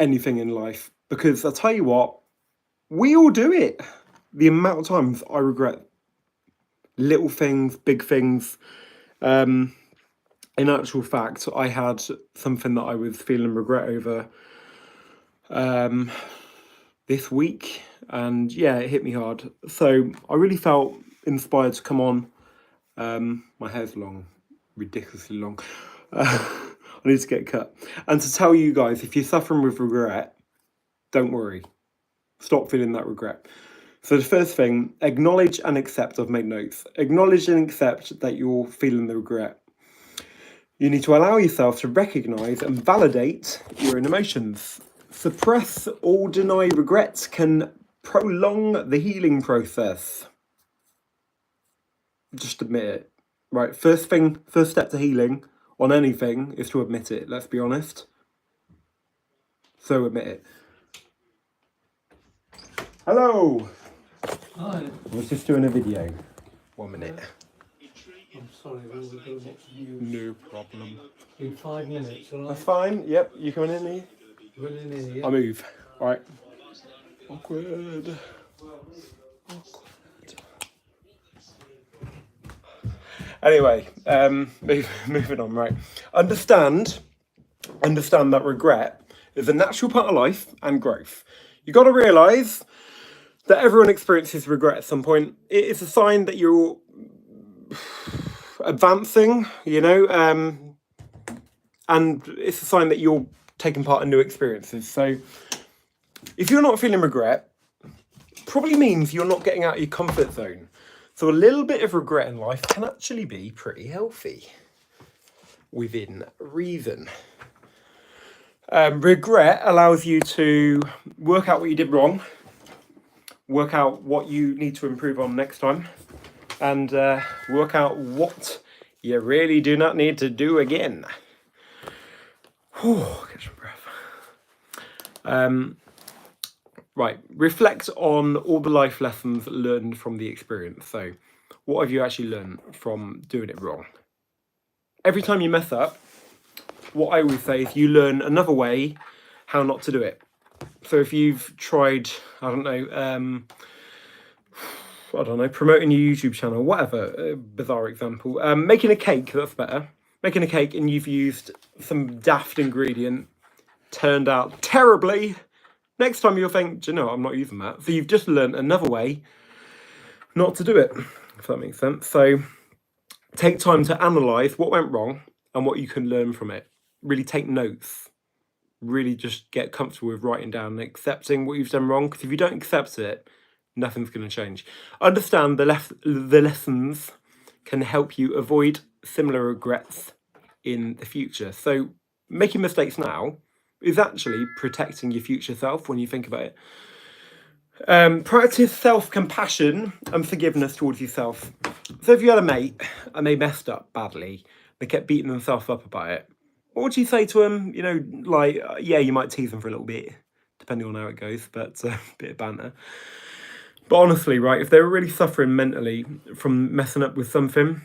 anything in life, because I'll tell you what, we all do it. The amount of times I regret little things, big things. In actual fact, I had something that I was feeling regret over this week, and yeah, it hit me hard. So I really felt inspired to come on. My hair's long, ridiculously long. I need to get cut. And to tell you guys, if you're suffering with regret, don't worry. Stop feeling that regret. So the first thing, acknowledge and accept. I've made notes. Acknowledge and accept that you're feeling the regret. You need to allow yourself to recognise and validate your own emotions. Suppress or deny regrets can prolong the healing process. Just admit it. Right, first step to healing on anything is to admit it, let's be honest. So admit it. Hello! Hi. I was just doing a video. 1 minute. I'm sorry, we were doing what's new. No problem. In 5 minutes, all right? That's fine, yep. You coming in here? We're in here, yeah? I move. Alright. Awkward. Anyway, moving on, right. Understand that regret is a natural part of life and growth. You got to realise that everyone experiences regret at some point. It is a sign that you're advancing, you know, and it's a sign that you're taking part in new experiences. So if you're not feeling regret, probably means you're not getting out of your comfort zone. So a little bit of regret in life can actually be pretty healthy, within reason. Regret allows you to work out what you did wrong, work out what you need to improve on next time, and work out what you really do not need to do again. Whew, get some breath. Right, reflect on all the life lessons learned from the experience. So, what have you actually learned from doing it wrong? Every time you mess up, what I always say is you learn another way how not to do it. So if you've tried, I don't know, promoting your YouTube channel, whatever, bizarre example, making a cake, that's better. Making a cake and you've used some daft ingredient, turned out terribly. Next time you'll think, do you know what, I'm not using that. So you've just learned another way not to do it, if that makes sense. So take time to analyse what went wrong and what you can learn from it. Really take notes. Really just get comfortable with writing down and accepting what you've done wrong. Because if you don't accept it, nothing's going to change. Understand the lessons can help you avoid similar regrets in the future. So making mistakes now is actually protecting your future self when you think about it. Practice self-compassion and forgiveness towards yourself. So if you had a mate and they messed up badly, they kept beating themselves up about it, what would you say to them? You know, like, yeah, you might tease them for a little bit, depending on how it goes, but a bit of banter. But honestly, right, if they were really suffering mentally from messing up with something,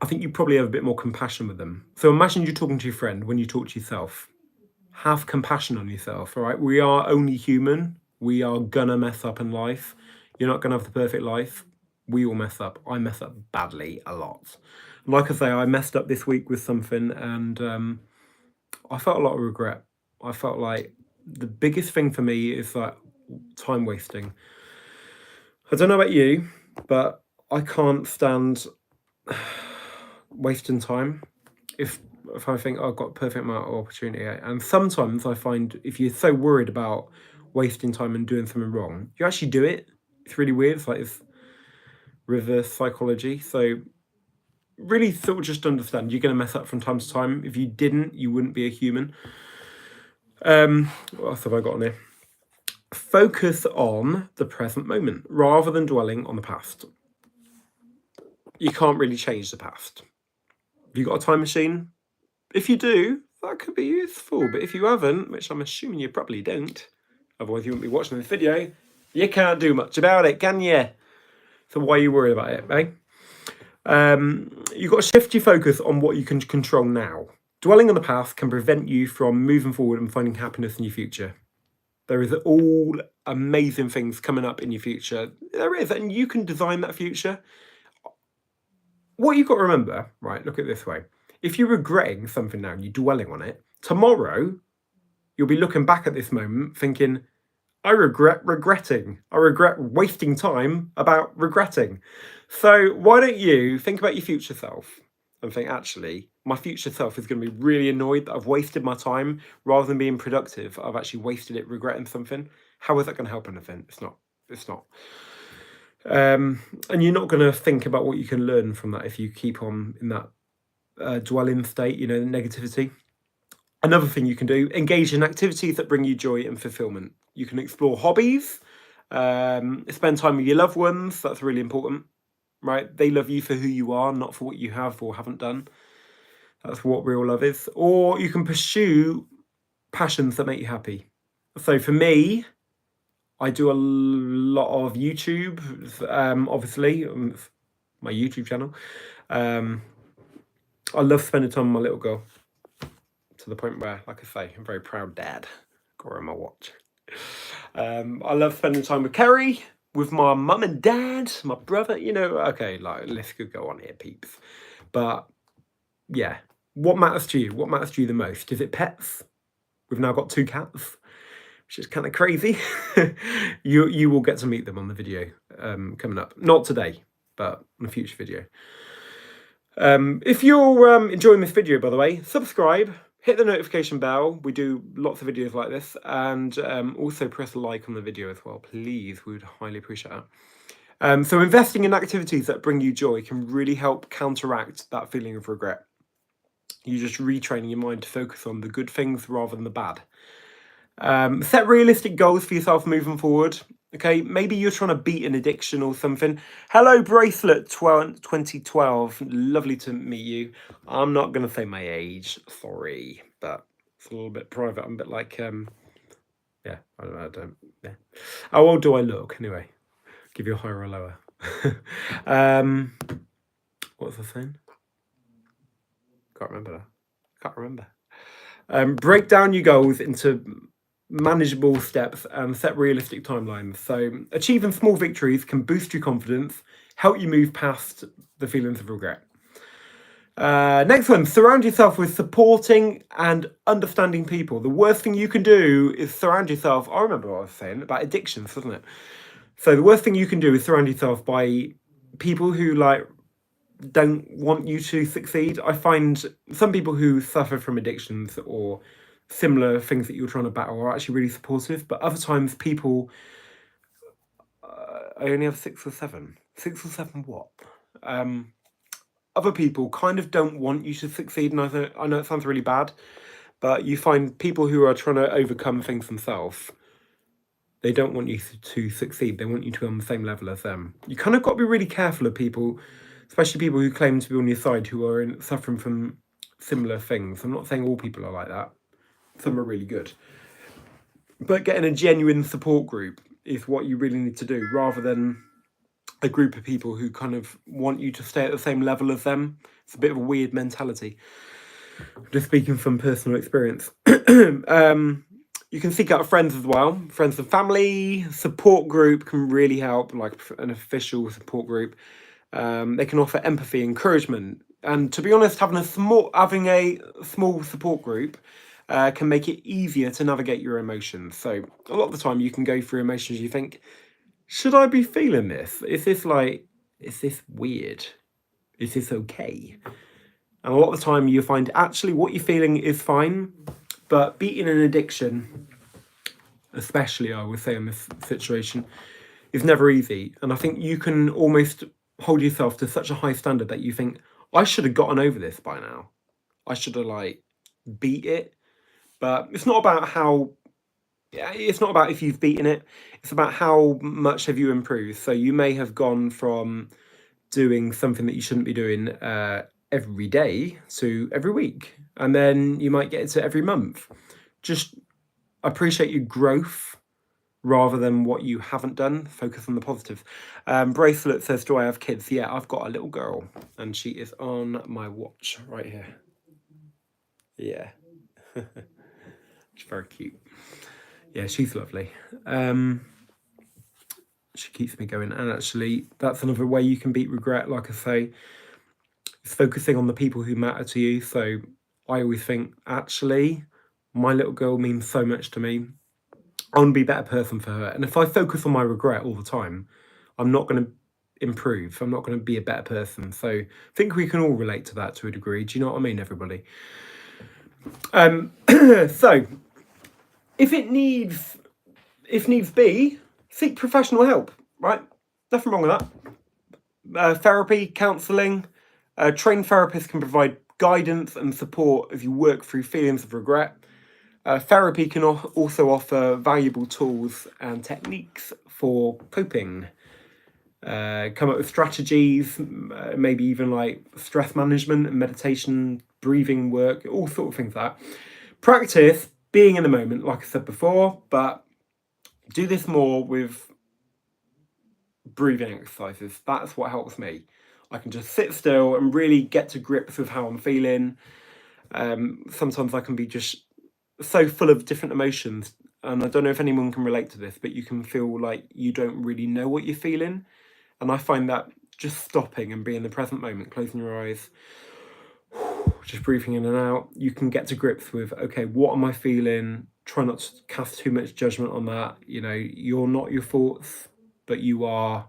I think you probably have a bit more compassion with them. So imagine you're talking to your friend when you talk to yourself. Have compassion on yourself, all right? We are only human. We are gonna mess up in life. You're not gonna have the perfect life. We all mess up. I mess up badly a lot. Like I say, I messed up this week with something and I felt a lot of regret. I felt like the biggest thing for me is like time wasting. I don't know about you, but I can't stand wasting time. If I think I've got a perfect amount of opportunity, and sometimes I find if you're so worried about wasting time and doing something wrong, you actually do it. It's really weird. It's like it's reverse psychology. So really sort of just understand you're going to mess up from time to time. If you didn't, you wouldn't be a human. What else have I got on here? Focus on the present moment rather than dwelling on the past. You can't really change the past. Have you got a time machine? If you do, that could be useful. But if you haven't, which I'm assuming you probably don't, otherwise you wouldn't be watching this video, you can't do much about it, can you? So why are you worried about it, eh? You've got to shift your focus on what you can control now. Dwelling on the past can prevent you from moving forward and finding happiness in your future. There is all amazing things coming up in your future. There is, and you can design that future. What you've got to remember, right, look at it this way. If you're regretting something now and you're dwelling on it, tomorrow you'll be looking back at this moment thinking, I regret regretting. I regret wasting time about regretting. So why don't you think about your future self and think, actually, my future self is going to be really annoyed that I've wasted my time rather than being productive. I've actually wasted it regretting something. How is that going to help anything? It's not. It's not. And you're not going to think about what you can learn from that if you keep on in that dwelling state, you know, negativity. Another thing you can do, engage in activities that bring you joy and fulfillment. You can explore hobbies, spend time with your loved ones. That's really important, right? They love you for who you are, not for what you have or haven't done. That's what real love is. Or you can pursue passions that make you happy. So for me, I do a lot of YouTube, obviously, my YouTube channel. I love spending time with my little girl, to the point where, like I say, I'm a very proud dad. Got her on my watch. I love spending time with Kerry, with my mum and dad, my brother, you know, okay, like, list could go on here, peeps. But, yeah, what matters to you? What matters to you the most? Is it pets? We've now got 2 cats, which is kind of crazy. You will get to meet them on the video coming up. Not today, but in a future video. If you're enjoying this video, by the way, subscribe, hit the notification bell. We do lots of videos like this, and also press a like on the video as well, please. We would highly appreciate that. So investing in activities that bring you joy can really help counteract that feeling of regret. You're just retraining your mind to focus on the good things rather than the bad. Set realistic goals for yourself moving forward. Okay, maybe you're trying to beat an addiction or something. Hello, Bracelet 2012. Lovely to meet you. I'm not going to say my age, sorry, but it's a little bit private. I'm a bit like, yeah, I don't, yeah. How old do I look, anyway? Give you a higher or lower. What was I saying? Can't remember that. Can't remember. Break down your goals into manageable steps and set realistic timelines. So achieving small victories can boost your confidence, help you move past the feelings of regret. Next one, surround yourself with supporting and understanding people. The worst thing you can do is surround yourself. I remember what I was saying about addictions, wasn't it? So the worst thing you can do is surround yourself by people who like don't want you to succeed. I find some people who suffer from addictions or similar things that you're trying to battle are actually really supportive, but other times people, I only have 6 or 7. 6 or 7 what? Other people kind of don't want you to succeed, and I know it sounds really bad, but you find people who are trying to overcome things themselves, they don't want you to succeed. They want you to be on the same level as them. You kind of got to be really careful of people, especially people who claim to be on your side who are suffering from similar things. I'm not saying all people are like that. Some are really good. But getting a genuine support group is what you really need to do, rather than a group of people who kind of want you to stay at the same level as them. It's a bit of a weird mentality. Just speaking from personal experience. You can seek out friends as well. Friends and family. Support group can really help, like an official support group. They can offer empathy, encouragement. And to be honest, having a small support group can make it easier to navigate your emotions. So a lot of the time you can go through emotions, you think, should I be feeling this? Is this weird? Is this okay? And a lot of the time you find actually what you're feeling is fine, but beating an addiction, especially I would say in this situation, is never easy. And I think you can almost hold yourself to such a high standard that you think, I should have gotten over this by now. I should have beat it. But it's not about if you've beaten it. It's about how much have you improved. So you may have gone from doing something that you shouldn't be doing every day to every week. And then you might get it to every month. Just appreciate your growth rather than what you haven't done. Focus on the positive. Bracelet says, do I have kids? Yeah, I've got a little girl and she is on my watch right here. Yeah. She's very cute. Yeah, she's lovely. She keeps me going. And actually, that's another way you can beat regret. Like I say, it's focusing on the people who matter to you. So I always think, actually, my little girl means so much to me. I want to be a better person for her. And if I focus on my regret all the time, I'm not going to improve. I'm not going to be a better person. So I think we can all relate to that to a degree. Do you know what I mean, everybody? So if needs be, seek professional help, right? Nothing wrong with that. Therapy, counselling, trained therapists can provide guidance and support as you work through feelings of regret. Therapy can also offer valuable tools and techniques for coping. Come up with strategies, maybe even like stress management and meditation, breathing work, all sort of things like that. Practice being in the moment, like I said before, but do this more with breathing exercises. That's what helps me. I can just sit still and really get to grips with how I'm feeling. Sometimes I can be just so full of different emotions, and I don't know if anyone can relate to this, but you can feel like you don't really know what you're feeling. And I find that just stopping and being in the present moment, closing your eyes, just breathing in and out, you can get to grips with, okay, what am I feeling? Try not to cast too much judgment on that. You know, you're not your thoughts, but you are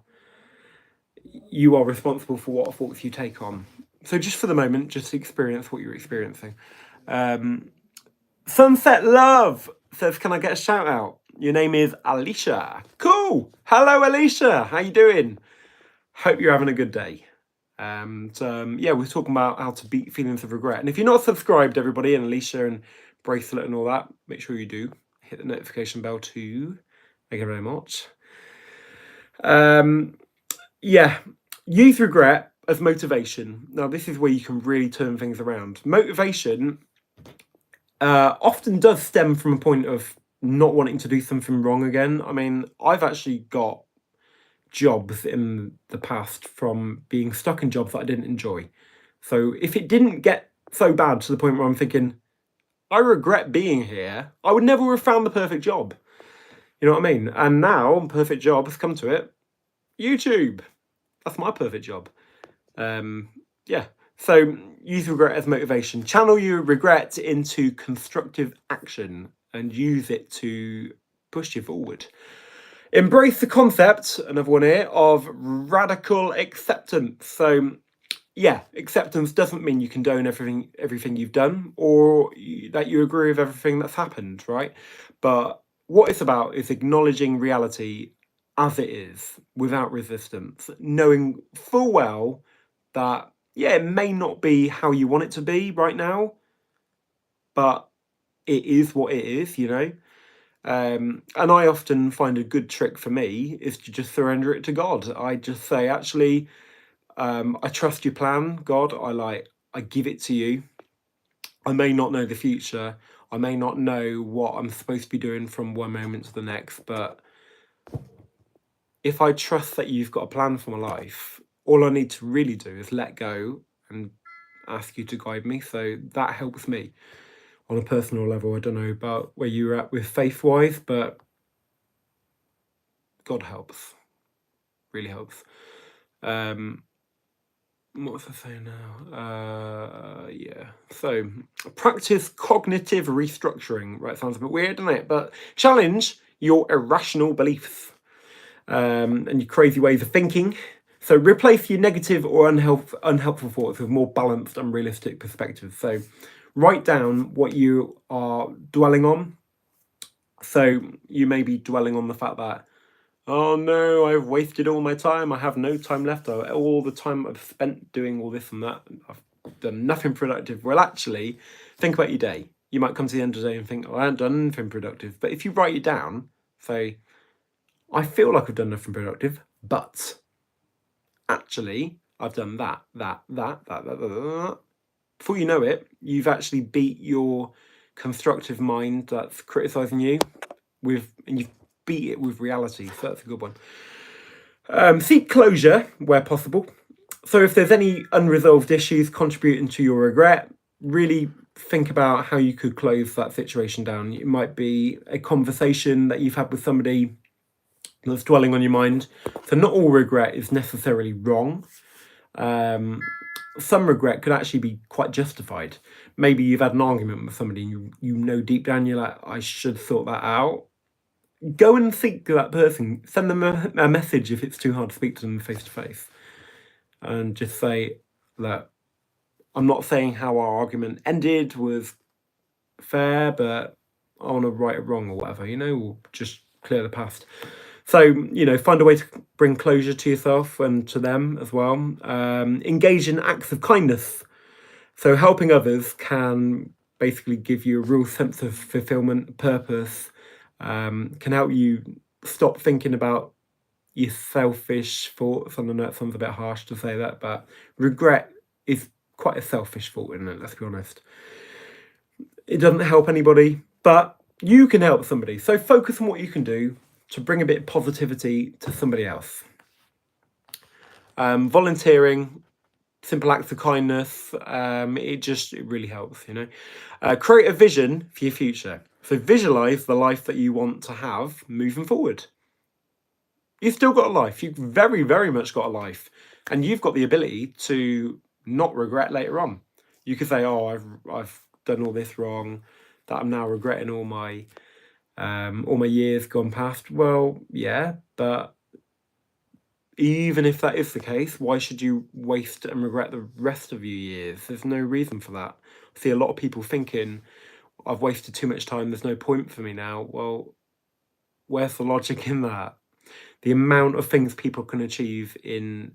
responsible for what thoughts you take on. So just for the moment, just experience what you're experiencing. Sunset Love says, can I get a shout out? Your name is Alicia. Cool. Hello, Alicia. How you doing? Hope you're having a good day. Yeah, we're talking about how to beat feelings of regret. And if you're not subscribed, everybody, and Alicia and Bracelet and all that, make sure you do. Hit the notification bell too. Thank you very much. Yeah, use regret as motivation. Now, this is where you can really turn things around. Motivation often does stem from a point of not wanting to do something wrong again. I mean, I've actually got jobs in the past from being stuck in jobs that I didn't enjoy. So if it didn't get so bad to the point where I'm thinking, I regret being here, I would never have found the perfect job. You know what I mean? And now, perfect job has come to it. YouTube. That's my perfect job. Yeah. So use regret as motivation. Channel your regret into constructive action and use it to push you forward. Embrace the concept, another one here, of radical acceptance. So yeah, acceptance doesn't mean you condone everything you've done or that you agree with everything that's happened, right? But what it's about is acknowledging reality as it is without resistance, knowing full well that, yeah, it may not be how you want it to be right now, but it is what it is, you know? And I often find a good trick for me is to just surrender it to God. I just say, actually, I trust your plan, God. I give it to you. I may not know the future. I may not know what I'm supposed to be doing from one moment to the next, but if I trust that you've got a plan for my life, all I need to really do is let go and ask you to guide me. So that helps me on a personal level. I don't know about where you're at with faith-wise, but God helps. Really helps. What was I saying now? Yeah. So practice cognitive restructuring. Right, sounds a bit weird, doesn't it? But challenge your irrational beliefs and your crazy ways of thinking. So replace your negative or unhelpful thoughts with more balanced and realistic perspectives. So write down what you are dwelling on. So you may be dwelling on the fact that, oh no, I've wasted all my time. I have no time left. All the time I've spent doing all this and that, I've done nothing productive. Well, actually, think about your day. You might come to the end of the day and think, oh, I haven't done anything productive. But if you write it down, say, I feel like I've done nothing productive, but actually, I've done that. Before you know it, you've actually beat your constructive mind that's criticizing you and you've beat it with reality. So that's a good one. Seek closure where possible. So if there's any unresolved issues contributing to your regret, really think about how you could close that situation down. It might be a conversation that you've had with somebody that's dwelling on your mind. So not all regret is necessarily wrong. Some regret could actually be quite justified. Maybe you've had an argument with somebody and you know deep down you're like, I should sort that out. Go and speak to that person. Send them a message if it's too hard to speak to them face to face. And just say, look, I'm not saying how our argument ended was fair, but I want to right it wrong or whatever, or just clear the past. So, find a way to bring closure to yourself and to them as well. Engage in acts of kindness. So helping others can basically give you a real sense of fulfillment, purpose, can help you stop thinking about your selfish thoughts. I know it sounds a bit harsh to say that, but regret is quite a selfish thought, isn't it? Let's be honest. It doesn't help anybody, but you can help somebody. So focus on what you can do to bring a bit of positivity to somebody else. Volunteering, simple acts of kindness, it really helps, create a vision for your future. So visualize the life that you want to have moving forward. You've still got a life. You've very, very much got a life, and you've got the ability to not regret later on. You could say, oh, I've done all this wrong, that I'm now regretting all my years gone past. Well, yeah, but even if that is the case, why should you waste and regret the rest of your years? There's no reason for that. I see a lot of people thinking, I've wasted too much time, there's no point for me now. Well, where's the logic in that? The amount of things people can achieve in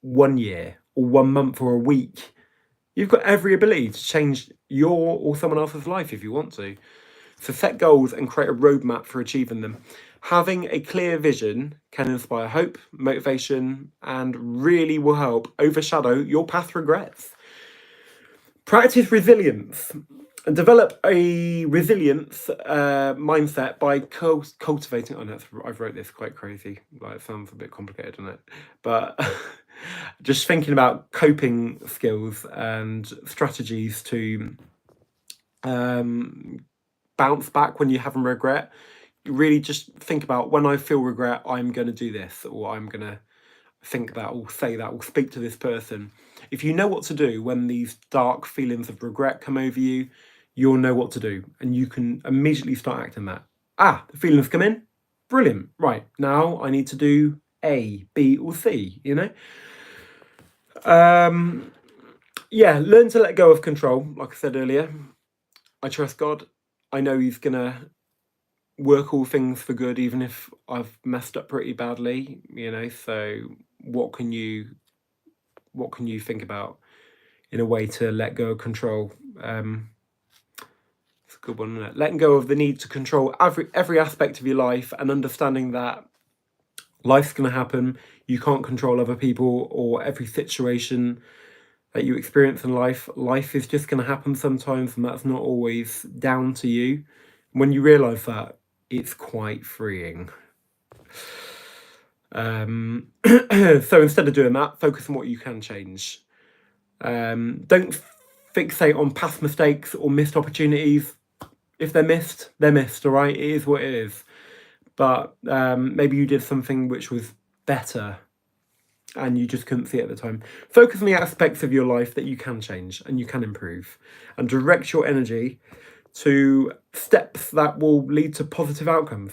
1 year or 1 month or a week, you've got every ability to change your or someone else's life if you want to. So set goals and create a roadmap for achieving them. Having a clear vision can inspire hope, motivation, and really will help overshadow your past regrets. Practice resilience and develop a resilience mindset by cultivating. Oh no, I've wrote this quite crazy. Like, it sounds a bit complicated, doesn't it? But just thinking about coping skills and strategies to bounce back when you have a regret. Really just think about, when I feel regret, I'm going to do this, or I'm going to think that, or say that, or speak to this person. If you know what to do when these dark feelings of regret come over you, you'll know what to do, and you can immediately start acting that. The feelings come in, brilliant. Right, now I need to do A, B, or C, learn to let go of control. Like I said earlier, I trust God. I know He's gonna work all things for good, even if I've messed up pretty badly, so what can you think about in a way to let go of control? It's a good one, isn't it? Letting go of the need to control every aspect of your life, and understanding that life's going to happen. You can't control other people or every situation that you experience in life. Life is just going to happen sometimes, and that's not always down to you. When you realize that, it's quite freeing. So instead of doing that, focus on what you can change. Don't fixate on past mistakes or missed opportunities. If they're missed, all right? It is what it is. But maybe you did something which was better and you just couldn't see it at the time. Focus on the aspects of your life that you can change and you can improve, and direct your energy to steps that will lead to positive outcomes.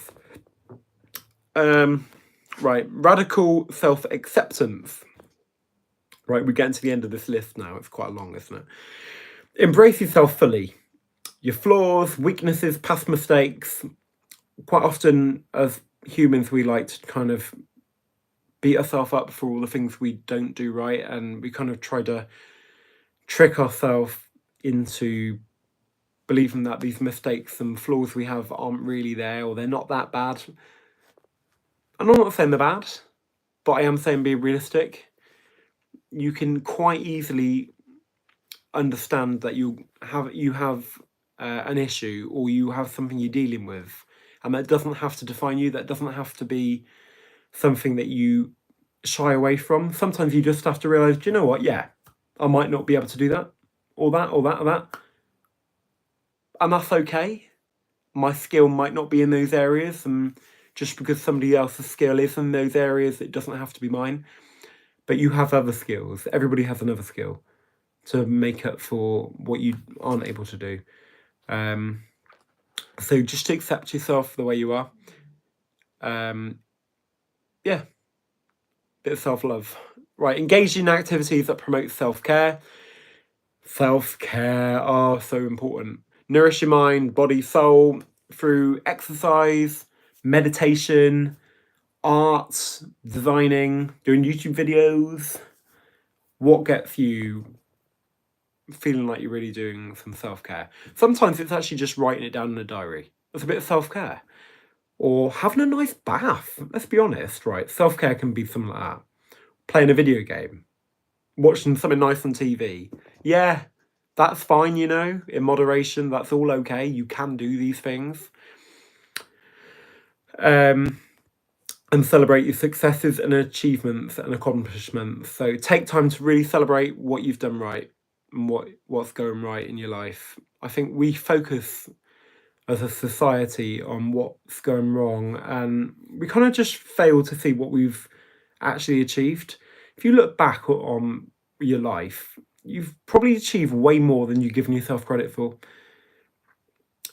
Right, radical self-acceptance. Right, we're getting to the end of this list now. It's quite long, isn't it? Embrace yourself fully. Your flaws, weaknesses, past mistakes. Quite often as humans, we like to kind of beat ourselves up for all the things we don't do right, and we kind of try to trick ourselves into believing that these mistakes and flaws we have aren't really there, or they're not that bad. And I'm not saying they're bad, but I am saying be realistic. You can quite easily understand that you have an issue, or you have something you're dealing with, and that doesn't have to define you. That doesn't have to be something that you shy away from. Sometimes you just have to realize, do you know what? Yeah, I might not be able to do that, or that, or that, or that. And that's okay. My skill might not be in those areas, and just because somebody else's skill is in those areas, it doesn't have to be mine. But you have other skills. Everybody has another skill to make up for what you aren't able to do. So just to accept yourself the way you are. Yeah, bit of self-love. Right, engage in activities that promote self-care. Self-care are so important. Nourish your mind, body, soul through exercise, meditation, art, designing, doing YouTube videos. What gets you feeling like you're really doing some self-care? Sometimes it's actually just writing it down in a diary. That's a bit of self-care. Or having a nice bath. Let's be honest, right? Self-care can be something like that. Playing a video game. Watching something nice on TV. Yeah, that's fine, you know, in moderation. That's all okay. You can do these things. And celebrate your successes and achievements and accomplishments. So take time to really celebrate what you've done right and what's going right in your life. I think we focus as a society on what's going wrong, and we kind of just fail to see what we've actually achieved. If you look back on your life, you've probably achieved way more than you've given yourself credit for.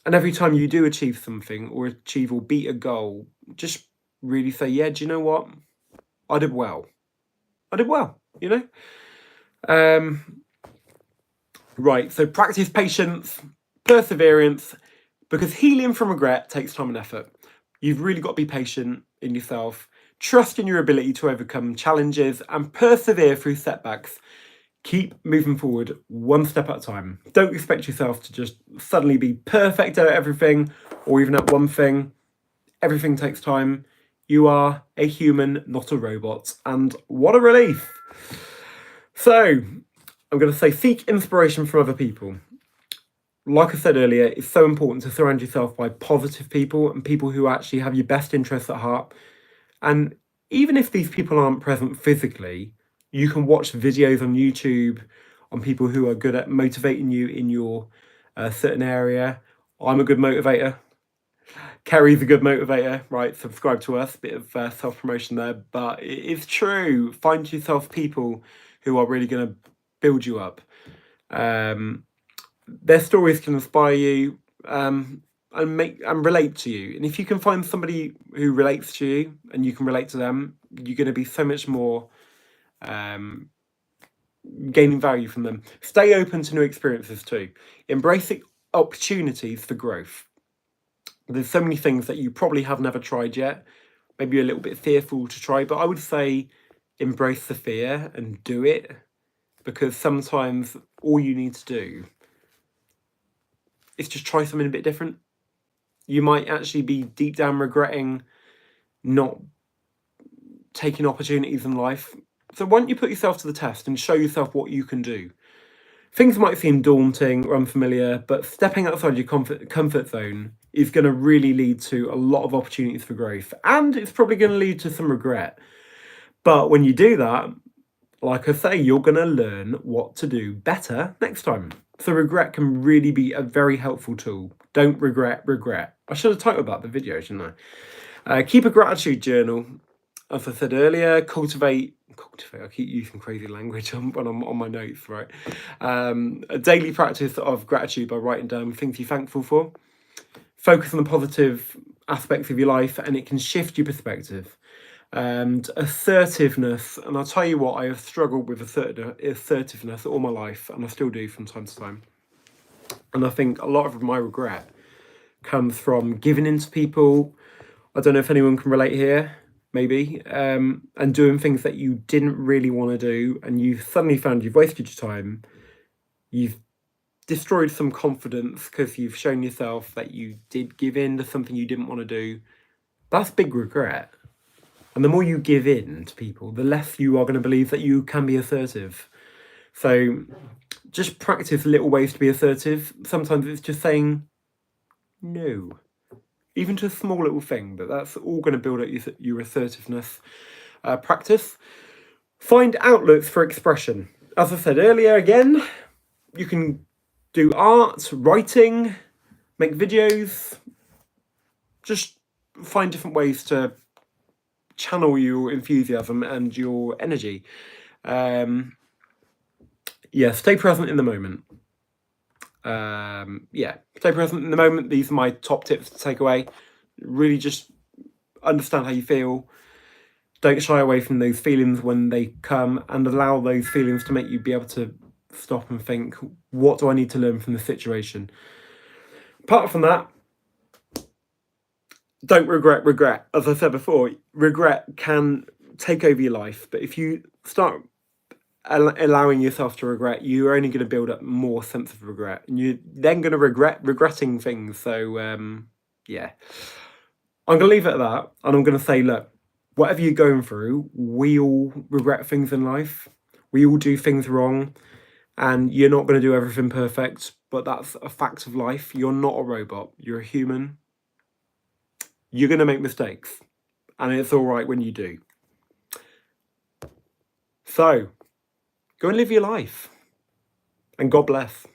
And every time you do achieve something or achieve or beat a goal, just really say, yeah, do you know what? I did well. I did well, you know? Right, so practice patience, perseverance, because healing from regret takes time and effort. You've really got to be patient in yourself, trust in your ability to overcome challenges, and persevere through setbacks. Keep moving forward one step at a time. Don't expect yourself to just suddenly be perfect at everything or even at one thing. Everything takes time. You are a human, not a robot. And what a relief. So, I'm going to say seek inspiration from other people. Like I said earlier, it's so important to surround yourself by positive people and people who actually have your best interests at heart. And even if these people aren't present physically, you can watch videos on YouTube on people who are good at motivating you in your certain area. I'm a good motivator. Kerry's a good motivator, right? Subscribe to us, bit of self-promotion there. But it is true. Find yourself people who are really going to build you up. Their stories can inspire you and relate to you. And if you can find somebody who relates to you and you can relate to them, you're going to be so much more gaining value from them. Stay open to new experiences too. Embrace opportunities for growth. There's so many things that you probably have never tried yet. Maybe you're a little bit fearful to try, but I would say embrace the fear and do it, because sometimes all you need to do is just try something a bit different. You might actually be deep down regretting not taking opportunities in life. So why don't you put yourself to the test and show yourself what you can do? Things might seem daunting or unfamiliar, but stepping outside your comfort zone is going to really lead to a lot of opportunities for growth, and it's probably going to lead to some regret. But when you do that, like I say, you're going to learn what to do better next time. So regret can really be a very helpful tool. Don't regret. I should have titled that the video, shouldn't I? Keep a gratitude journal. As I said earlier, cultivate. I keep using crazy language when I'm on my notes, right? A daily practice of gratitude by writing down things you're thankful for. Focus on the positive aspects of your life, and it can shift your perspective. And assertiveness, and I'll tell you what, I have struggled with assertiveness all my life, and I still do from time to time. And I think a lot of my regret comes from giving in to people. I don't know if anyone can relate here, maybe, and doing things that you didn't really want to do, and you suddenly found you've wasted your time. You've destroyed some confidence because you've shown yourself that you did give in to something you didn't want to do. That's big regret. And the more you give in to people, the less you are going to believe that you can be assertive. So just practice little ways to be assertive. Sometimes it's just saying no, even to a small little thing, but that's all going to build up your assertiveness. Practice. Find outlets for expression. As I said earlier, again, you can do art, writing, make videos, just find different ways to channel your enthusiasm and your energy. Yeah, stay present in the moment. Yeah, stay present in the moment. These are my top tips to take away. Really just understand how you feel. Don't shy away from those feelings when they come, and allow those feelings to make you be able to stop and think, what do I need to learn from the situation? Apart from that, don't regret. As I said before, regret can take over your life, but if you start allowing yourself to regret, you're only going to build up more sense of regret, and you're then going to regretting things. So yeah, I'm going to leave it at that, and I'm going to say, look, whatever you're going through, we all regret things in life. We all do things wrong, and you're not going to do everything perfect, but that's a fact of life. You're not a robot. You're a human. You're going to make mistakes, and it's all right when you do. So, go and live your life, and God bless.